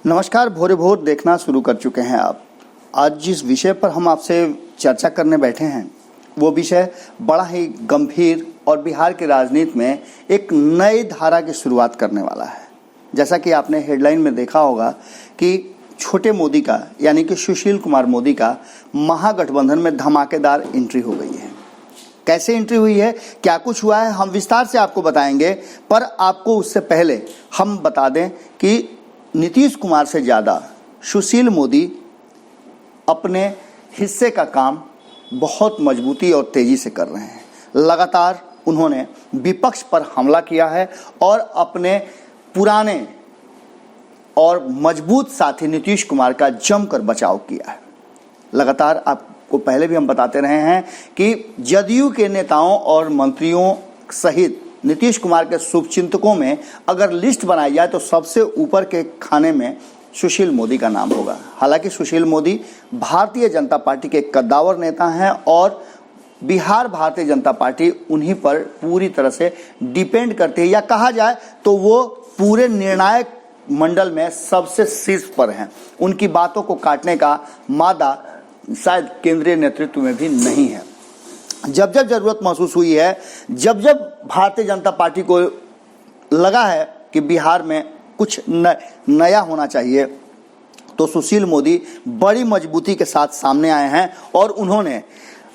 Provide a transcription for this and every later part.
नमस्कार। भोरे भोर देखना शुरू कर चुके हैं आप। आज जिस विषय पर हम आपसे चर्चा करने बैठे हैं वो विषय बड़ा ही गंभीर और बिहार की राजनीति में एक नई धारा की शुरुआत करने वाला है। जैसा कि आपने हेडलाइन में देखा होगा कि छोटे मोदी का यानी कि सुशील कुमार मोदी का महागठबंधन में धमाकेदार एंट्री हो गई है। कैसे एंट्री हुई है, क्या कुछ हुआ है, हम विस्तार से आपको बताएंगे। पर आपको उससे पहले हम बता दें कि नीतीश कुमार से ज़्यादा सुशील मोदी अपने हिस्से का काम बहुत मजबूती और तेज़ी से कर रहे हैं। लगातार उन्होंने विपक्ष पर हमला किया है और अपने पुराने और मजबूत साथी नीतीश कुमार का जमकर बचाव किया है। लगातार आपको पहले भी हम बताते रहे हैं कि जदयू के नेताओं और मंत्रियों सहित नीतीश कुमार के शुभचिंतकों में अगर लिस्ट बनाई जाए तो सबसे ऊपर के खाने में सुशील मोदी का नाम होगा। हालांकि सुशील मोदी भारतीय जनता पार्टी के कद्दावर नेता हैं और बिहार भारतीय जनता पार्टी उन्हीं पर पूरी तरह से डिपेंड करती है, या कहा जाए तो वो पूरे निर्णायक मंडल में सबसे शीर्ष पर हैं। उनकी बातों को काटने का मादा शायद केंद्रीय नेतृत्व में भी नहीं है। जब जब जरूरत महसूस हुई है, जब जब भारतीय जनता पार्टी को लगा है कि बिहार में कुछ नया होना चाहिए, तो सुशील मोदी बड़ी मजबूती के साथ सामने आए हैं और उन्होंने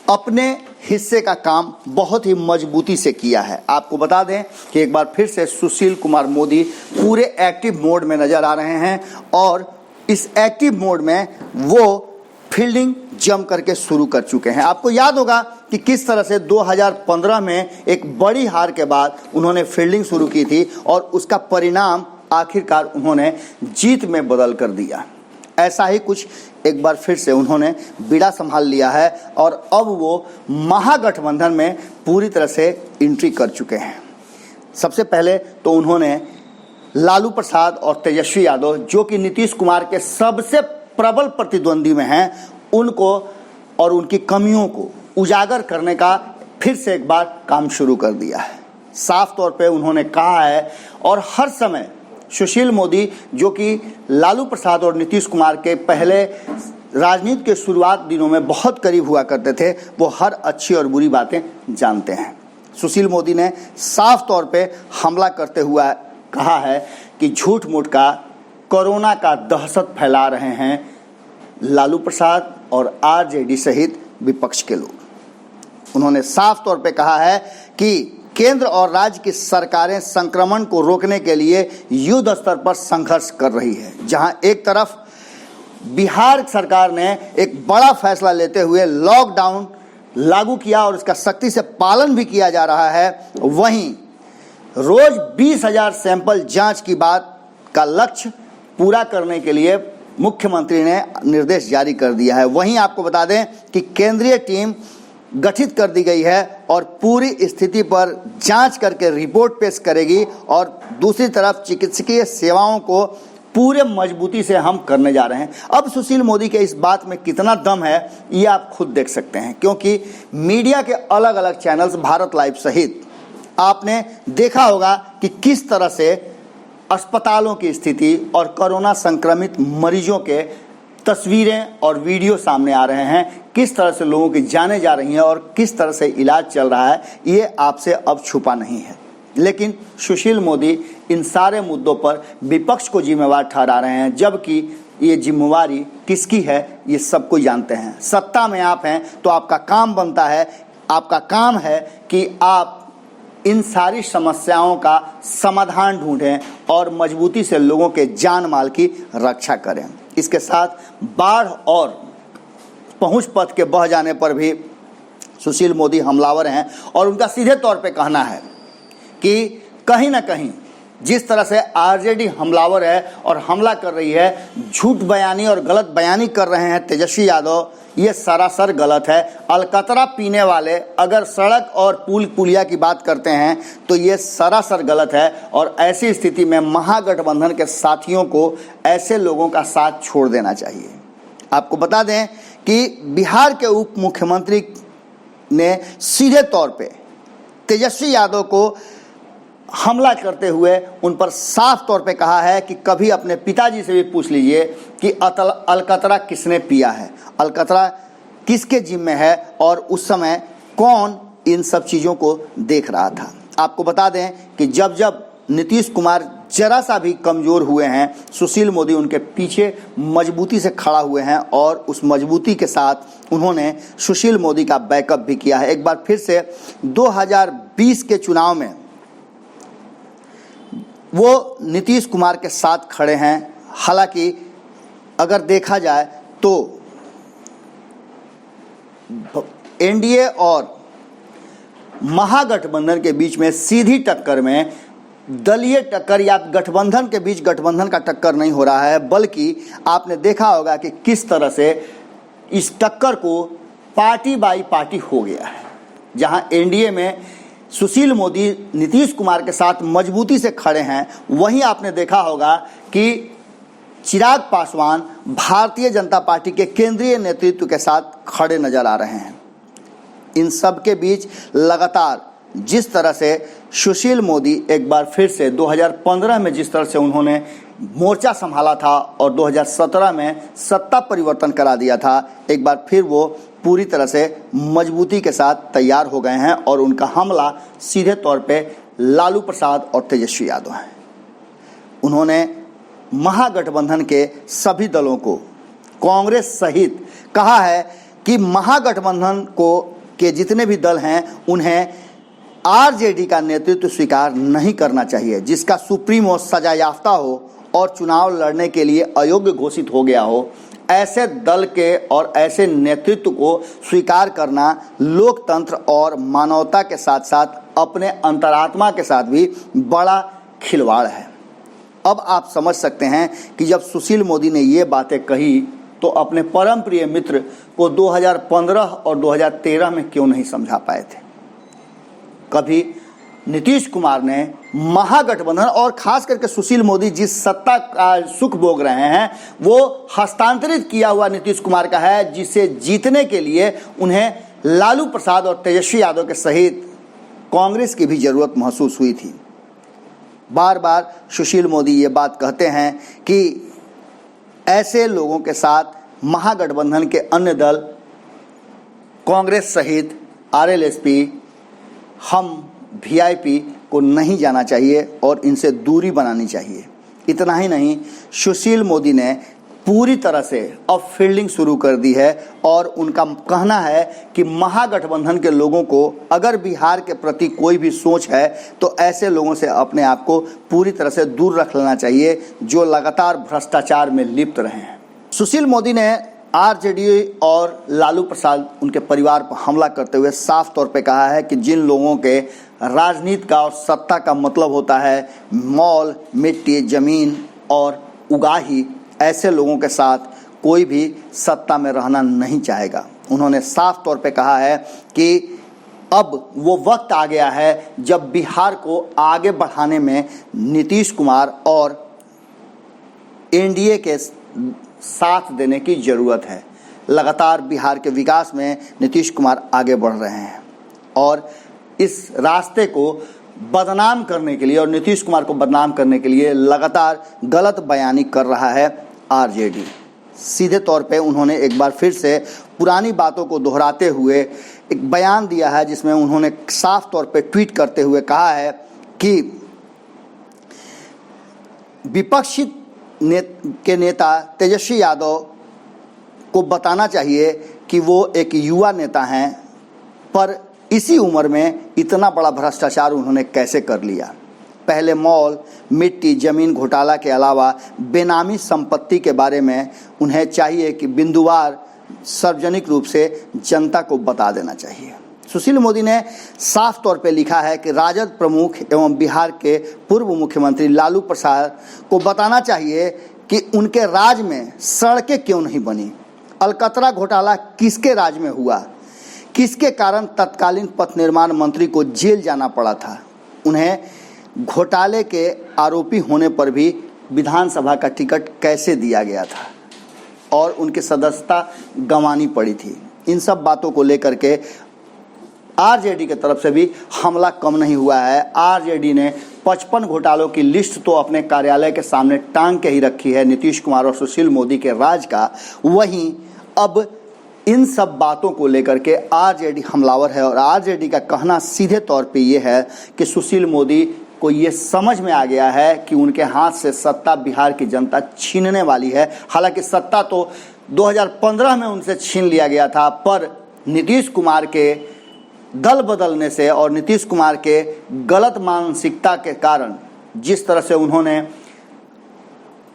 अपने हिस्से का काम बहुत ही मजबूती से किया है। आपको बता दें कि एक बार फिर से सुशील कुमार मोदी पूरे एक्टिव मोड में नजर आ रहे हैं और इस एक्टिव मोड में वो फील्डिंग जम करके शुरू कर चुके हैं। आपको याद होगा कि किस तरह से 2015 में एक बड़ी हार के बाद उन्होंने फील्डिंग शुरू की थी और उसका परिणाम आखिरकार उन्होंने जीत में बदल कर दिया। ऐसा ही कुछ एक बार फिर से उन्होंने बीड़ा संभाल लिया है और अब वो महागठबंधन में पूरी तरह से एंट्री कर चुके हैं। सबसे पहले तो उन्होंने लालू प्रसाद और तेजस्वी यादव, जो कि नीतीश कुमार के सबसे प्रबल प्रतिद्वंदी में हैं, उनको और उनकी कमियों को उजागर करने का फिर से एक बार काम शुरू कर दिया है। साफ तौर पे उन्होंने कहा है और हर समय सुशील मोदी, जो कि लालू प्रसाद और नीतीश कुमार के पहले राजनीति के शुरुआत दिनों में बहुत करीब हुआ करते थे, वो हर अच्छी और बुरी बातें जानते हैं। सुशील मोदी ने साफ तौर पे हमला करते हुए कहा है कि झूठ मूठ का कोरोना का दहशत फैला रहे हैं लालू प्रसाद और आरजेडी सहित विपक्ष के लोग। उन्होंने साफ तौर पे कहा है कि केंद्र और राज्य की सरकारें संक्रमण को रोकने के लिए युद्ध स्तर पर संघर्ष कर रही है। जहां एक तरफ बिहार सरकार ने एक बड़ा फैसला लेते हुए लॉकडाउन लागू किया और इसका सख्ती से पालन भी किया जा रहा है, वहीं रोज 20,000 सैंपल जांच की बात का लक्ष्य पूरा करने के लिए मुख्यमंत्री ने निर्देश जारी कर दिया है। वहीं आपको बता दें कि केंद्रीय टीम गठित कर दी गई है और पूरी स्थिति पर जांच करके रिपोर्ट पेश करेगी और दूसरी तरफ चिकित्सकीय सेवाओं को पूरे मजबूती से हम करने जा रहे हैं। अब सुशील मोदी के इस बात में कितना दम है ये आप खुद देख सकते हैं, क्योंकि मीडिया के अलग अलग चैनल्स, भारत लाइव सहित, आपने देखा होगा कि किस तरह से अस्पतालों की स्थिति और कोरोना संक्रमित मरीजों के तस्वीरें और वीडियो सामने आ रहे हैं, किस तरह से लोगों की जानें जा रही हैं और किस तरह से इलाज चल रहा है, ये आपसे अब छुपा नहीं है। लेकिन सुशील मोदी इन सारे मुद्दों पर विपक्ष को जिम्मेवार ठहरा रहे हैं, जबकि ये जिम्मेवारी किसकी है ये सबको जानते हैं। सत्ता में आप हैं तो आपका काम बनता है, आपका काम है कि आप इन सारी समस्याओं का समाधान ढूंढें और मजबूती से लोगों के जान माल की रक्षा करें। इसके साथ बाढ़ और पहुंच पथ के बह जाने पर भी सुशील मोदी हमलावर हैं और उनका सीधे तौर पे कहना है कि कहीं ना कहीं जिस तरह से आरजेडी हमलावर है और हमला कर रही है, झूठ बयानी और गलत बयानी कर रहे हैं तेजस्वी यादव, ये सरासर गलत है। अलकतरा पीने वाले अगर सड़क और पुल पुलिया की बात करते हैं तो ये सरासर गलत है और ऐसी स्थिति में महागठबंधन के साथियों को ऐसे लोगों का साथ छोड़ देना चाहिए। आपको बता दें कि बिहार के उप मुख्यमंत्री ने सीधे तौर पे तेजस्वी यादव को हमला करते हुए उन पर साफ तौर पे कहा है कि कभी अपने पिताजी से भी पूछ लीजिए कि अलकतरा किसने पिया है, अलकतरा किसके जिम्मे है और उस समय कौन इन सब चीज़ों को देख रहा था। आपको बता दें कि जब जब नीतीश कुमार जरा सा भी कमज़ोर हुए हैं, सुशील मोदी उनके पीछे मजबूती से खड़ा हुए हैं और उस मजबूती के साथ उन्होंने सुशील मोदी का बैकअप भी किया है। एक बार फिर से 2020 के चुनाव में वो नीतीश कुमार के साथ खड़े हैं। हालांकि अगर देखा जाए तो एनडीए और महागठबंधन के बीच में सीधी टक्कर में दलीय टक्कर या गठबंधन के बीच गठबंधन का टक्कर नहीं हो रहा है, बल्कि आपने देखा होगा कि किस तरह से इस टक्कर को पार्टी बाई पार्टी हो गया है। जहां एनडीए में सुशील मोदी नीतीश कुमार के साथ मजबूती से खड़े हैं, वहीं आपने देखा होगा कि चिराग पासवान भारतीय जनता पार्टी के केंद्रीय नेतृत्व के साथ खड़े नजर आ रहे हैं। इन सब के बीच लगातार जिस तरह से सुशील मोदी एक बार फिर से 2015 में जिस तरह से उन्होंने मोर्चा संभाला था और 2017 में सत्ता परिवर्तन करा दिया था, एक बार फिर वो पूरी तरह से मजबूती के साथ तैयार हो गए हैं और उनका हमला सीधे तौर पे लालू प्रसाद और तेजस्वी यादव हैं। उन्होंने महागठबंधन के सभी दलों को, कांग्रेस सहित, कहा है कि महागठबंधन को के जितने भी दल हैं उन्हें आरजेडी का नेतृत्व स्वीकार नहीं करना चाहिए, जिसका सुप्रीमो सजा याफ्ता हो और चुनाव लड़ने के लिए अयोग्य घोषित हो गया हो। ऐसे दल के और ऐसे नेतृत्व को स्वीकार करना लोकतंत्र और मानवता के साथ साथ अपने अंतरात्मा के साथ भी बड़ा खिलवाड़ है। अब आप समझ सकते हैं कि जब सुशील मोदी ने ये बातें कही तो अपने परम प्रिय मित्र को 2015 और 2013 में क्यों नहीं समझा पाए थे। कभी नीतीश कुमार ने महागठबंधन और खास करके सुशील मोदी जिस सत्ता का सुख भोग रहे हैं वो हस्तांतरित किया हुआ नीतीश कुमार का है, जिसे जीतने के लिए उन्हें लालू प्रसाद और तेजस्वी यादव के सहित कांग्रेस की भी जरूरत महसूस हुई थी। बार बार सुशील मोदी ये बात कहते हैं कि ऐसे लोगों के साथ महागठबंधन के अन्य दल कांग्रेस सहित आरएलएसपी, हम वीआईपी को नहीं जाना चाहिए और इनसे दूरी बनानी चाहिए। इतना ही नहीं, सुशील मोदी ने पूरी तरह से अब फील्डिंग शुरू कर दी है और उनका कहना है कि महागठबंधन के लोगों को अगर बिहार के प्रति कोई भी सोच है तो ऐसे लोगों से अपने आप को पूरी तरह से दूर रख लेना चाहिए जो लगातार भ्रष्टाचार में लिप्त रहे हैं। सुशील मोदी ने आरजेडी और लालू प्रसाद उनके परिवार पर हमला करते हुए साफ तौर पे कहा है कि जिन लोगों के राजनीति का और सत्ता का मतलब होता है मॉल, मिट्टी, जमीन और उगाही, ऐसे लोगों के साथ कोई भी सत्ता में रहना नहीं चाहेगा। उन्होंने साफ तौर पे कहा है कि अब वो वक्त आ गया है जब बिहार को आगे बढ़ाने में नीतीश कुमार और एनडीए के साथ देने की ज़रूरत है। लगातार बिहार के विकास में नीतीश कुमार आगे बढ़ रहे हैं और इस रास्ते को बदनाम करने के लिए और नीतीश कुमार को बदनाम करने के लिए लगातार गलत बयानी कर रहा है आरजेडी। सीधे तौर पे उन्होंने एक बार फिर से पुरानी बातों को दोहराते हुए एक बयान दिया है जिसमें उन्होंने साफ तौर पे ट्वीट करते हुए कहा है कि विपक्षी के नेता तेजस्वी यादव को बताना चाहिए कि वो एक युवा नेता हैं, पर इसी उम्र में इतना बड़ा भ्रष्टाचार उन्होंने कैसे कर लिया। पहले मॉल, मिट्टी, जमीन घोटाला के अलावा बेनामी संपत्ति के बारे में उन्हें चाहिए कि बिंदुवार सार्वजनिक रूप से जनता को बता देना चाहिए। सुशील मोदी ने साफ तौर पे लिखा है कि राजद प्रमुख एवं बिहार के पूर्व मुख्यमंत्री लालू प्रसाद को बताना चाहिए कि उनके राज में सड़कें क्यों नहीं बनी, अलकतरा घोटाला किसके राज में हुआ, किसके कारण तत्कालीन पथ निर्माण मंत्री को जेल जाना पड़ा था, उन्हें घोटाले के आरोपी होने पर भी विधानसभा का टिकट कैसे दिया गया था और उनकी सदस्यता गंवानी पड़ी थी। इन सब बातों को लेकर के आरजेडी की तरफ से भी हमला कम नहीं हुआ है। आरजेडी ने 55 घोटालों की लिस्ट तो अपने कार्यालय के सामने टांग के ही रखी है नीतीश कुमार और सुशील मोदी के राज का, वहीं अब इन सब बातों को लेकर के आरजेडी हमलावर है और आरजेडी का कहना सीधे तौर पे ये है कि सुशील मोदी को ये समझ में आ गया है कि उनके हाथ से सत्ता बिहार की जनता छीनने वाली है। हालांकि सत्ता तो 2015 में उनसे छीन लिया गया था, पर नीतीश कुमार के दल बदलने से और नीतीश कुमार के गलत मानसिकता के कारण जिस तरह से उन्होंने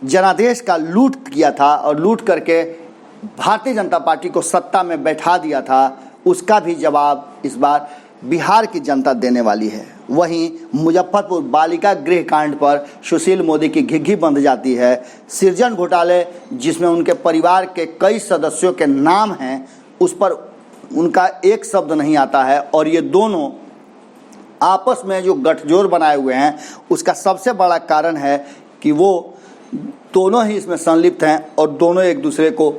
जनादेश का लूट किया था और लूट करके भारतीय जनता पार्टी को सत्ता में बैठा दिया था, उसका भी जवाब इस बार बिहार की जनता देने वाली है। वहीं मुजफ्फरपुर बालिका गृह कांड पर सुशील मोदी की घिघी बंध जाती है। सृजन घोटाले जिसमें उनके परिवार के कई सदस्यों के नाम हैं, उस पर उनका एक शब्द नहीं आता है और ये दोनों आपस में जो गठजोड़ बनाए हुए हैं उसका सबसे बड़ा कारण है कि वो दोनों ही इसमें संलिप्त हैं और दोनों एक दूसरे को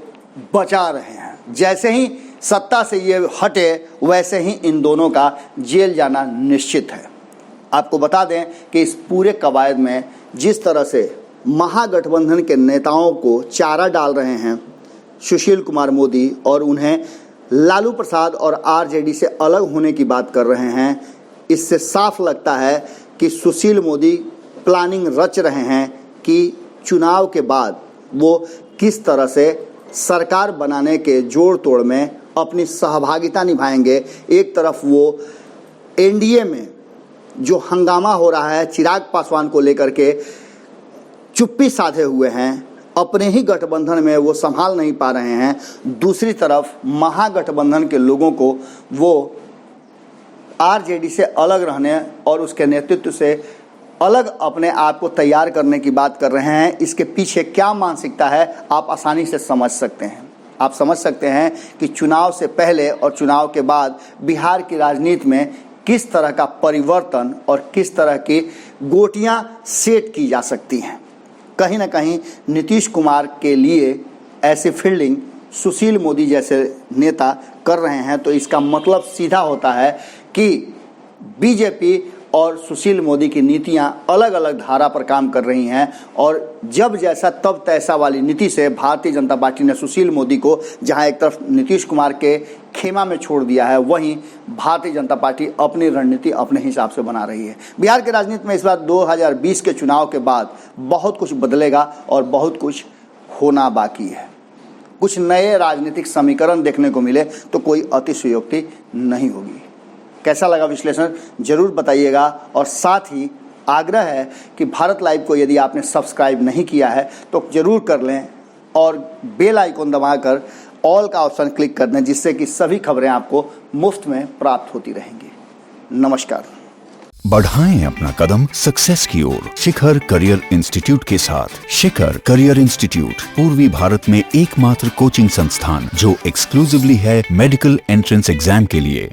बचा रहे हैं। जैसे ही सत्ता से ये हटे वैसे ही इन दोनों का जेल जाना निश्चित है। आपको बता दें कि इस पूरे कवायद में जिस तरह से महागठबंधन के नेताओं को चारा डाल रहे हैं सुशील कुमार मोदी और उन्हें लालू प्रसाद और आरजेडी से अलग होने की बात कर रहे हैं, इससे साफ लगता है कि सुशील मोदी प्लानिंग रच रहे हैं कि चुनाव के बाद वो किस तरह से सरकार बनाने के जोड़ तोड़ में अपनी सहभागिता निभाएंगे। एक तरफ वो एनडीए में जो हंगामा हो रहा है चिराग पासवान को लेकर के चुप्पी साधे हुए हैं, अपने ही गठबंधन में वो संभाल नहीं पा रहे हैं, दूसरी तरफ महागठबंधन के लोगों को वो आरजेडी से अलग रहने और उसके नेतृत्व से अलग अपने आप को तैयार करने की बात कर रहे हैं। इसके पीछे क्या मानसिकता है आप आसानी से समझ सकते हैं। आप समझ सकते हैं कि चुनाव से पहले और चुनाव के बाद बिहार की राजनीति में किस तरह का परिवर्तन और किस तरह की गोटियां सेट की जा सकती हैं। कहीं ना कहीं नीतीश कुमार के लिए ऐसी फील्डिंग सुशील मोदी जैसे नेता कर रहे हैं, तो इसका मतलब सीधा होता है कि बीजेपी और सुशील मोदी की नीतियां अलग अलग धारा पर काम कर रही हैं और जब जैसा तब तैसा वाली नीति से भारतीय जनता पार्टी ने सुशील मोदी को जहां एक तरफ नीतीश कुमार के खेमा में छोड़ दिया है, वहीं भारतीय जनता पार्टी अपनी रणनीति अपने हिसाब से बना रही है। बिहार की राजनीति में इस बार 2020 के चुनाव के बाद बहुत कुछ बदलेगा और बहुत कुछ होना बाकी है। कुछ नए राजनीतिक समीकरण देखने को मिले तो कोई अतिशयोक्ति नहीं होगी। कैसा लगा विश्लेषण जरूर बताइएगा और साथ ही आग्रह है कि भारत लाइव को यदि आपने सब्सक्राइब नहीं किया है तो जरूर कर लें और बेल आइकन दबाकर ऑल का ऑप्शन क्लिक कर दें, जिससे कि सभी खबरें आपको मुफ्त में प्राप्त होती रहेंगी। नमस्कार। बढ़ाएं अपना कदम सक्सेस की ओर शिखर करियर इंस्टीट्यूट के साथ। शिखर करियर इंस्टीट्यूट पूर्वी भारत में एकमात्र कोचिंग संस्थान जो एक्सक्लूसिवली है मेडिकल एंट्रेंस एग्जाम के लिए।